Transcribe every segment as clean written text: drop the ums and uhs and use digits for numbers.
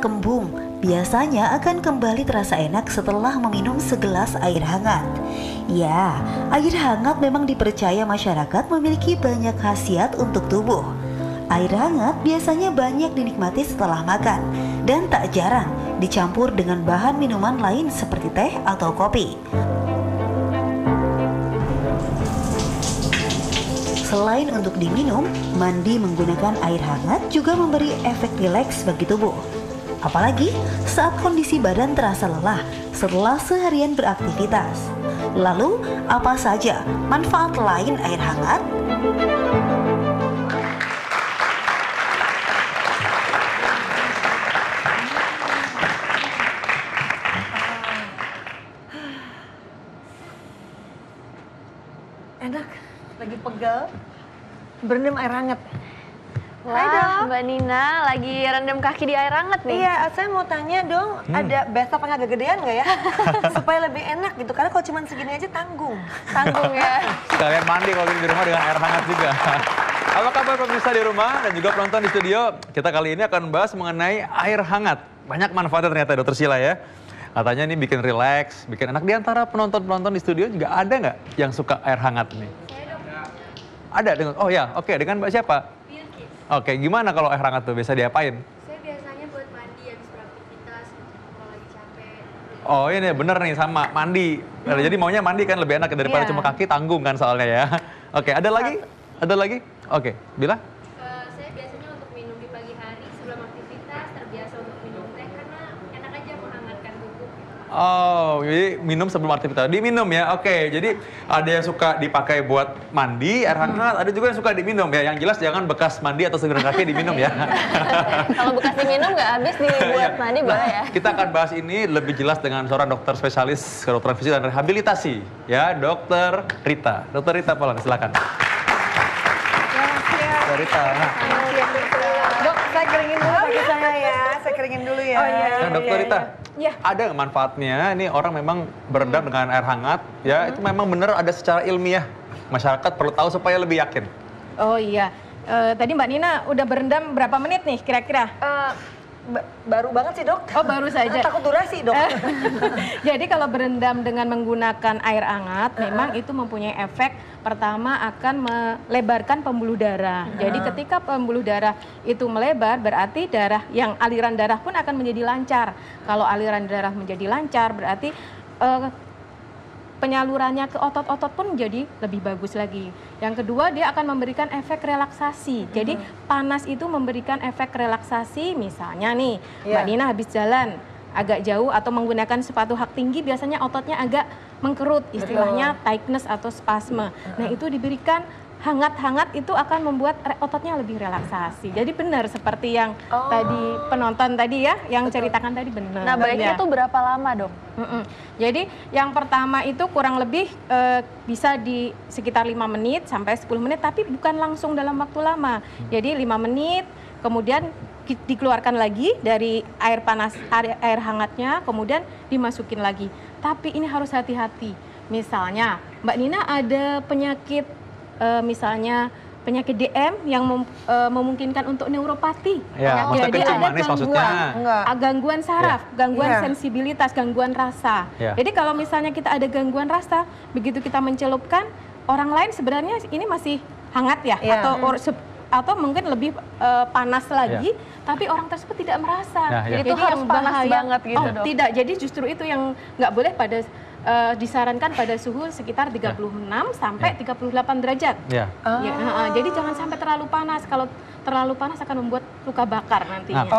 kembung biasanya akan kembali terasa enak setelah meminum segelas air hangat. Ya, air hangat memang dipercaya masyarakat memiliki banyak khasiat untuk tubuh. Air hangat biasanya banyak dinikmati setelah makan dan tak jarang dicampur dengan bahan minuman lain seperti teh atau kopi. Selain untuk diminum, mandi menggunakan air hangat juga memberi efek rileks bagi tubuh. Apalagi saat kondisi badan terasa lelah setelah seharian beraktivitas. Lalu, apa saja manfaat lain air hangat? Enak, lagi pegel, berendam air hangat. Wah, Mbak Nina lagi rendam kaki di air hangat nih. Iya, saya mau tanya dong, ada bathtub yang agak gedean nggak ya? Supaya lebih enak gitu, karena kalau cuma segini aja tanggung. Tanggung ya. Sekalian mandi kalau di rumah dengan air hangat juga. Apa kabar pemirsa di rumah dan juga penonton di studio? Kita kali ini akan bahas mengenai air hangat. Banyak manfaatnya ternyata Dokter Sheila ya. Katanya ini bikin rileks, bikin enak. Di antara penonton-penonton di studio juga ada nggak yang suka air hangat nih? Ada dengan, oh ya, oke, dengan Mbak siapa? Oke, gimana kalau air hangat tuh biasa diapain? Saya biasanya buat mandi habis beraktivitas kalau lagi capek. Oh ini bener nih sama mandi. Jadi maunya mandi kan lebih enak daripada cuma kaki tanggung kan soalnya ya. Oke, ada lagi? Ada lagi? Oke, Bila? Saya biasanya untuk minum di pagi hari sebelum aktivitas terbiasa untuk minum teh karena enak aja menghangatkan tubuh. Oh, jadi minum sebelum aktivitas. Diminum ya, oke. Jadi ada yang suka dipakai buat mandi, air hangat, ada juga yang suka diminum ya. Yang jelas jangan bekas mandi atau segera kaki diminum ya. Kalau bekas diminum nggak habis dibuat mandi boleh ya. Kita akan bahas ini lebih jelas dengan seorang dokter spesialis kedokteran fisik dan rehabilitasi, ya, Dokter Rita. Dokter Rita Polan, silakan. Dokter Rita. Dok, saya keringin dulu kaki saya ya, saya keringin dulu ya. Oh, iya. Nah, Dokter Rita, ada nggak manfaatnya? Ini orang memang berendam dengan air hangat, ya itu memang benar ada secara ilmiah. Masyarakat perlu tahu supaya lebih yakin. Oh iya, tadi Mbak Nina udah berendam berapa menit nih kira-kira? Baru banget sih dok. Oh baru saja. Takut durasi dok. Jadi kalau berendam dengan menggunakan air hangat, memang itu mempunyai efek pertama akan melebarkan pembuluh darah. Jadi ketika pembuluh darah itu melebar, berarti darah yang aliran darah pun akan menjadi lancar. Kalau aliran darah menjadi lancar, berarti penyalurannya ke otot-otot pun menjadi lebih bagus lagi. Yang kedua, dia akan memberikan efek relaksasi. Jadi panas itu memberikan efek relaksasi. Misalnya nih, Mbak Nina habis jalan agak jauh atau menggunakan sepatu hak tinggi, biasanya ototnya agak mengkerut, istilahnya tightness atau spasme. Nah itu diberikan hangat-hangat itu akan membuat ototnya lebih relaksasi. Jadi benar seperti yang tadi penonton tadi ya, yang ceritakan tadi benar. Nah baiknya itu berapa lama dok? Jadi yang pertama itu kurang lebih bisa di sekitar 5 menit sampai 10 menit, tapi bukan langsung dalam waktu lama. Jadi 5 menit, kemudian dikeluarkan lagi dari air panas, air hangatnya, kemudian dimasukin lagi. Tapi ini harus hati-hati. Misalnya Mbak Nina ada penyakit, misalnya penyakit DM yang memungkinkan untuk neuropati. Ya, jadi kencing ada manis maksudnya. gangguan saraf, gangguan sensibilitas, gangguan rasa. Jadi kalau misalnya kita ada gangguan rasa, begitu kita mencelupkan, orang lain sebenarnya ini masih hangat ya, atau mungkin lebih panas lagi, tapi orang tersebut tidak merasa. Jadi itu harus panas banget gitu dok? Tidak, jadi justru itu yang nggak boleh pada disarankan pada suhu sekitar 36 sampai 38 derajat. Jadi jangan sampai terlalu panas. Kalau terlalu panas akan membuat luka bakar nantinya.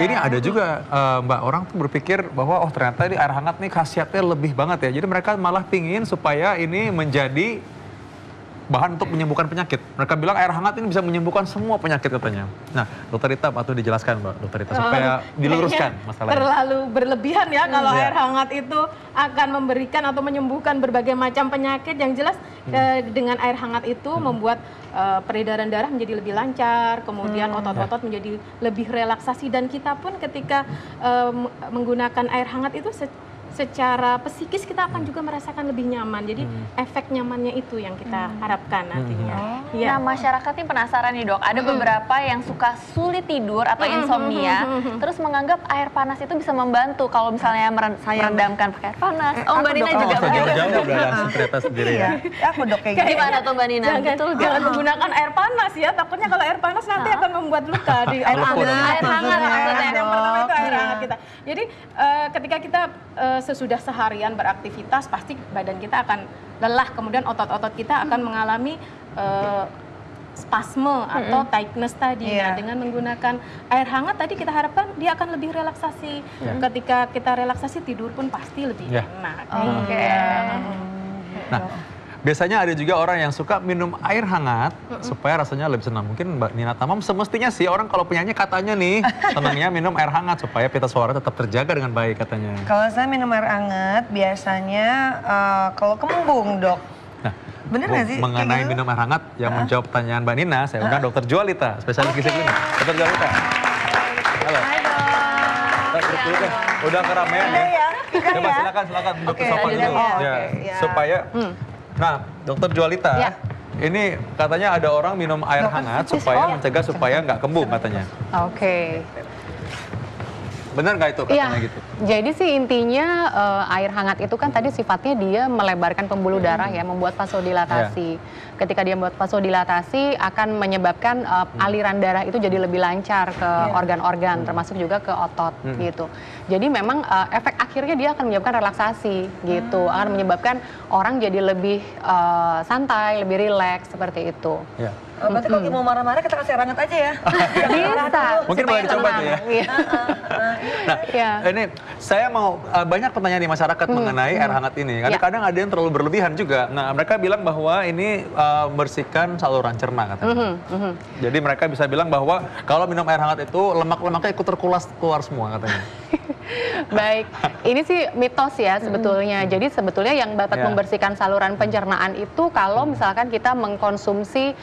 Ini ada juga Mbak, orang tuh berpikir bahwa oh ternyata ini air hangat nih khasiatnya lebih banget ya. Jadi mereka malah pingin supaya ini menjadi bahan untuk menyembuhkan penyakit. Mereka bilang air hangat ini bisa menyembuhkan semua penyakit katanya. Nah, Dokter Rita, patut dijelaskan Mbak, Dokter Rita, supaya diluruskan masalahnya. Terlalu berlebihan ya kalau air hangat itu akan memberikan atau menyembuhkan berbagai macam penyakit. Yang jelas dengan air hangat itu membuat peredaran darah menjadi lebih lancar, kemudian otot-otot menjadi lebih relaksasi, dan kita pun ketika menggunakan air hangat itu secara psikis kita akan juga merasakan lebih nyaman. Jadi efek nyamannya itu yang kita harapkan nantinya. Nah, masyarakat ini penasaran nih dok, ada beberapa yang suka sulit tidur atau insomnia, terus menganggap air panas itu bisa membantu kalau misalnya meredamkan pakai air panas. Oh, Mbak Nina juga begitu. Jauh-jauh udah langsung ternyata sendiri ya. Aku dok kayak gitu. Gimana tuh Mbak Nina? Betul nggak? Jangan menggunakan air panas ya, takutnya kalau air panas nanti akan membuat luka di air hangat. Air hangat maksudnya. Yang pertama itu air hangat kita. Jadi ketika kita sesudah seharian beraktivitas, pasti badan kita akan lelah, kemudian otot-otot kita akan mengalami spasme atau tightness tadi. Nah, dengan menggunakan air hangat tadi kita harapkan dia akan lebih relaksasi. Ketika kita relaksasi, tidur pun pasti lebih enak. Oke. Nah, biasanya ada juga orang yang suka minum air hangat supaya rasanya lebih senang. Mungkin Mbak Nina Tamam semestinya sih orang kalau penyanyi katanya nih tenangnya minum air hangat supaya pita suara tetap terjaga dengan baik katanya. Kalau saya minum air hangat biasanya kalau kembung dok. Nah, Bener nggak sih? mengenai minum air hangat yang menjawab pertanyaan Mbak Nina, saya undang Dr. Jualita, spesialis gizi klinik. Dr. Jualita. Halo. Hai dok. Dr. Jualita, udah keramaian ya? Coba silakan duduk ke sofa dulu. Ya, supaya nah, Dokter Jualita, ini katanya ada orang minum air hangat supaya mencegah supaya nggak kembung katanya. Oke. Benar nggak itu katanya gitu? Jadi sih intinya air hangat itu kan tadi sifatnya dia melebarkan pembuluh darah ya, membuat vasodilatasi. Ketika dia membuat vasodilatasi akan menyebabkan aliran darah itu jadi lebih lancar ke organ-organ, termasuk juga ke otot gitu. Jadi memang efek akhirnya dia akan menyebabkan relaksasi gitu, akan menyebabkan orang jadi lebih santai, lebih rileks seperti itu. Ya. Berarti kalau mau marah-marah kita kasih air hangat aja ya. Bisa. Mungkin boleh dicoba tuh ya. Nah, ini saya mau banyak pertanyaan di masyarakat mengenai air hangat ini. Kadang-kadang ada yang terlalu berlebihan juga. Nah, mereka bilang bahwa ini bersihkan saluran cerna katanya. Jadi mereka bisa bilang bahwa kalau minum air hangat itu lemak-lemaknya ikut terkulas keluar semua katanya. Baik, ini sih mitos ya sebetulnya. Jadi sebetulnya yang dapat membersihkan saluran pencernaan itu kalau misalkan kita mengkonsumsi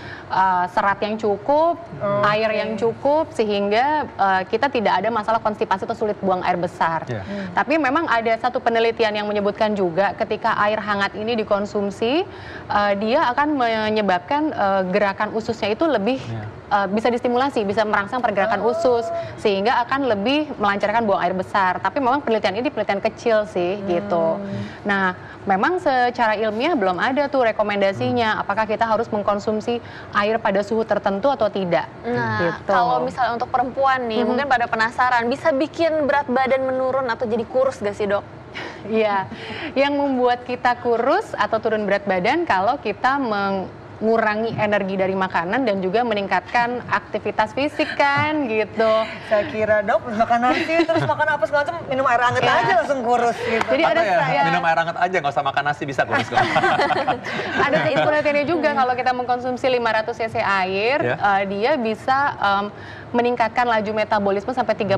serat yang cukup, air yang cukup, sehingga kita tidak ada masalah konstipasi atau sulit buang air besar. Tapi memang ada satu penelitian yang menyebutkan juga ketika air hangat ini dikonsumsi, dia akan menyebabkan gerakan ususnya itu lebih bisa distimulasi, bisa merangsang pergerakan usus, sehingga akan lebih melancarkan buang air besar. Tapi memang penelitian ini penelitian kecil sih gitu. Nah, memang secara ilmiah belum ada tuh rekomendasinya apakah kita harus mengkonsumsi air pada suhu tertentu atau tidak. Nah, gitu. kalau misalnya untuk perempuan nih, mungkin pada penasaran, bisa bikin berat badan menurun atau jadi kurus gak sih dok? Iya, yang membuat kita kurus atau turun berat badan kalau kita mengurangi energi dari makanan dan juga meningkatkan aktivitas fisik kan gitu. Saya kira dok makan nasi terus makan apa segala macam minum air hangat aja langsung kurus gitu. Jadi ada minum air hangat aja nggak usah makan nasi bisa kurus kok. ada penelitiannya juga kalau kita mengkonsumsi 500 cc air, dia bisa meningkatkan laju metabolisme sampai 30%.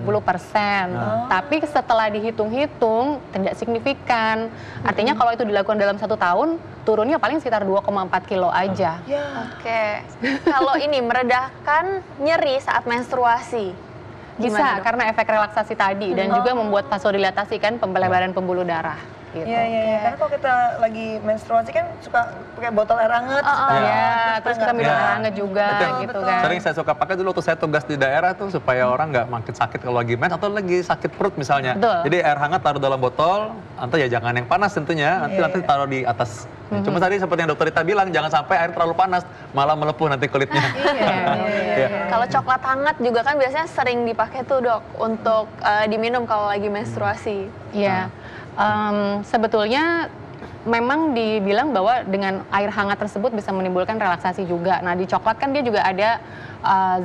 Tapi setelah dihitung-hitung tidak signifikan. Artinya kalau itu dilakukan dalam 1 tahun, turunnya paling sekitar 2,4 kilo aja. Oke. Kalau ini meredakan nyeri saat menstruasi. Bisa karena efek relaksasi tadi dan juga membuat vasodilatasi kan pembelebaran pembuluh darah. Gitu. Iya. Karena kalau kita lagi menstruasi kan suka pakai botol air hangat. Terus kita minum air hangat juga gitu kan. Sering saya suka pakai dulu waktu saya tugas di daerah tuh supaya orang nggak makin sakit kalau lagi mens atau lagi sakit perut misalnya. Jadi air hangat taruh dalam botol, nanti ya jangan yang panas tentunya, nanti taruh di atas. Cuma tadi seperti yang dokter Rita bilang, jangan sampai air terlalu panas, malah melepuh nanti kulitnya. Kalau coklat hangat juga kan biasanya sering dipakai tuh dok untuk diminum kalau lagi menstruasi. Iya. Sebetulnya memang dibilang bahwa dengan air hangat tersebut bisa menimbulkan relaksasi juga. Nah di coklat kan dia juga ada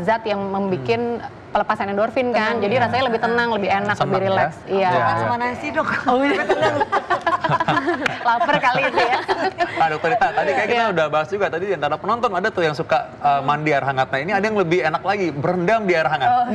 zat yang membuat pelepasan endorfin kan, jadi rasanya lebih tenang, lebih enak, lebih rileks. Iya. Sama nasi dok. Lapar kali itu ya. Nah dokter Rita, tadi kayak kita udah bahas juga tadi di antara penonton ada tuh yang suka mandi air hangat. Nah ini ada yang lebih enak lagi, berendam di air hangat.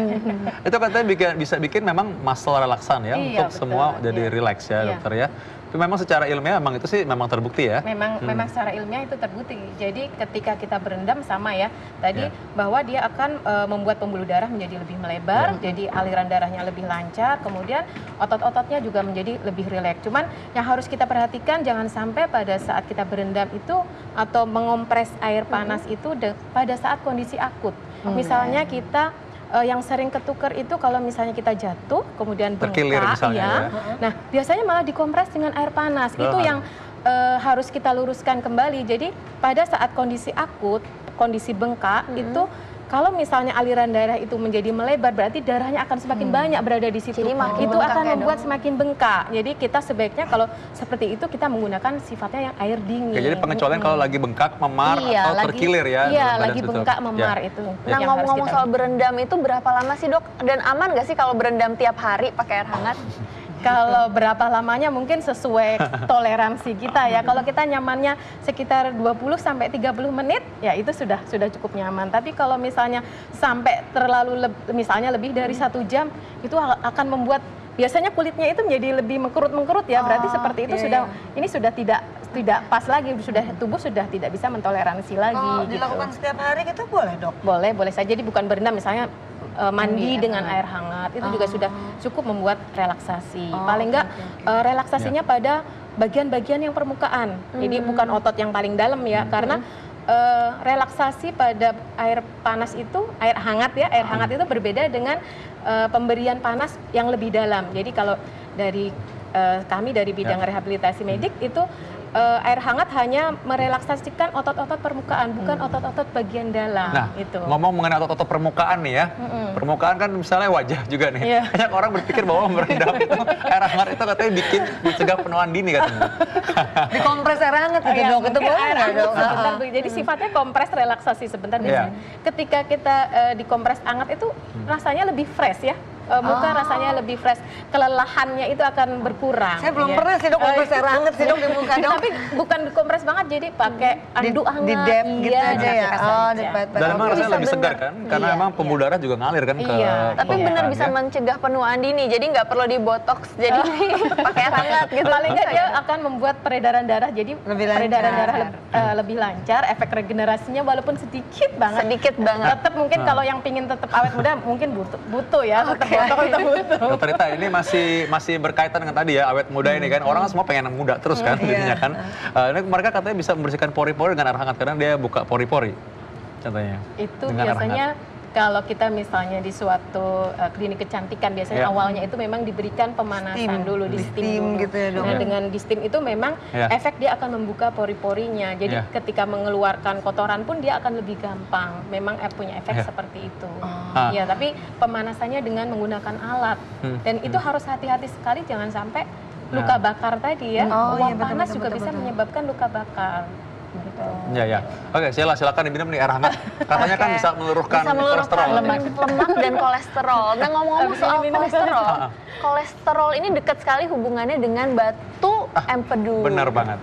Itu katanya bisa bikin memang muscle relaksan ya, untuk semua jadi rileks ya dokter ya. Tapi memang secara ilmiah memang itu sih memang terbukti ya. Memang secara ilmiah itu terbukti. Jadi ketika kita berendam sama ya tadi bahwa dia akan membuat pembuluh darah menjadi lebih melebar, jadi aliran darahnya lebih lancar, kemudian otot-ototnya juga menjadi lebih rileks. Cuman yang harus kita perhatikan jangan sampai pada saat kita berendam itu atau mengompres air panas itu pada saat kondisi akut. Misalnya kita yang sering ketuker itu kalau misalnya kita jatuh kemudian Terkilir bengkak misalnya ya. Nah, biasanya malah dikompres dengan air panas. Itu yang harus kita luruskan kembali. Jadi pada saat kondisi akut, kondisi bengkak itu kalau misalnya aliran darah itu menjadi melebar, berarti darahnya akan semakin banyak berada di situ. Jadi makin itu bengkak akan ya, membuat Dok? semakin bengkak. Jadi kita sebaiknya kalau seperti itu kita menggunakan sifatnya yang air dingin. Oke, jadi pengecualian kalau lagi bengkak, memar atau terkilir ya. Iya, badan lagi situ. bengkak memar itu. Nah, yang harus ngomong-ngomong kita soal berendam itu berapa lama sih, Dok? Dan aman nggak sih kalau berendam tiap hari pakai air hangat? Kalau berapa lamanya mungkin sesuai toleransi kita ya. Kalau kita nyamannya sekitar 20 sampai 30 menit ya itu sudah cukup nyaman. Tapi kalau misalnya sampai terlalu misalnya lebih dari 1 jam itu akan membuat biasanya kulitnya itu menjadi lebih mengkerut ya. Berarti seperti itu ini sudah tidak pas lagi, tubuh sudah tidak bisa mentoleransi lagi Kalau gitu. dilakukan setiap hari gitu boleh, Dok? Boleh saja. Jadi bukan berendam misalnya mandi dengan air hangat itu juga sudah cukup membuat relaksasi. Paling enggak relaksasinya pada bagian-bagian yang permukaan. Jadi bukan otot yang paling dalam ya, karena relaksasi pada air panas itu, air hangat itu berbeda dengan pemberian panas yang lebih dalam. Jadi kalau dari kami dari bidang rehabilitasi medik itu air hangat hanya merelaksasikan otot-otot permukaan, bukan otot-otot bagian dalam. Nah, itu. ngomong mengenai otot-otot permukaan nih ya, permukaan kan misalnya wajah juga nih. Iya. Banyak orang berpikir bahwa merendam itu air hangat itu katanya bikin mencegah penuaan dini katanya. Dikompres air hangat gitu, Dok. Itu boleh nggak, Dok? Sebentar, Bu. Jadi sifatnya kompres relaksasi sebentar. Biasanya ketika kita dikompres hangat itu rasanya lebih fresh ya. Muka rasanya lebih fresh, kelelahannya itu akan berkurang. Saya belum ya. pernah sih, Dok, kompres air hangat sih, Dok, di muka, Dok. Tapi bukan dikompres banget, jadi pakai anduk hangat. Di dep gitu iya, aja ya. dikasih Oh, aja. dipet-pet. Dan emang Oke. rasanya lebih segar kan, karena Iya, emang pembuluh darah juga ngalir kan ke Iya. Tapi benar permukaan bisa ya. mencegah penuaan dini, jadi nggak perlu dibotox, jadi pakai air hangat gitu. Paling nggak Bisa dia ya, Dok? akan membuat peredaran darah, jadi Lebih peredaran lancar. darah lebih lancar, efek regenerasinya walaupun sedikit banget. Sedikit banget. Tetap mungkin kalau yang pingin tetap awet muda mungkin butuh ya, tetap butuh. Dokter Rita, ini masih berkaitan dengan tadi ya, awet muda ini kan. Orang semua pengen muda terus kan jadinya kan. Ini mereka katanya bisa membersihkan pori-pori dengan air hangat karena dia buka pori-pori. Contohnya. Itu dengan air biasanya hangat. kalau kita misalnya di suatu klinik kecantikan biasanya Iya. awalnya itu memang diberikan pemanasan dulu, di steam dulu. gitu ya, Dok. Nah, dengan di steam itu memang efek dia akan membuka pori-porinya. Jadi ketika mengeluarkan kotoran pun dia akan lebih gampang. Memang punya efek seperti itu. Ya, tapi pemanasannya dengan menggunakan alat. Dan itu harus hati-hati sekali jangan sampai luka bakar tadi ya. Uap panas juga bisa menyebabkan luka bakar. Gitu. Ya. Oke, silakan diminum nih air hangat. Katanya kan bisa meluruhkan kolesterol. lemak dan kolesterol. Nah, ngomong-ngomong soal kolesterol ini dekat sekali hubungannya dengan batu empedu. Benar banget.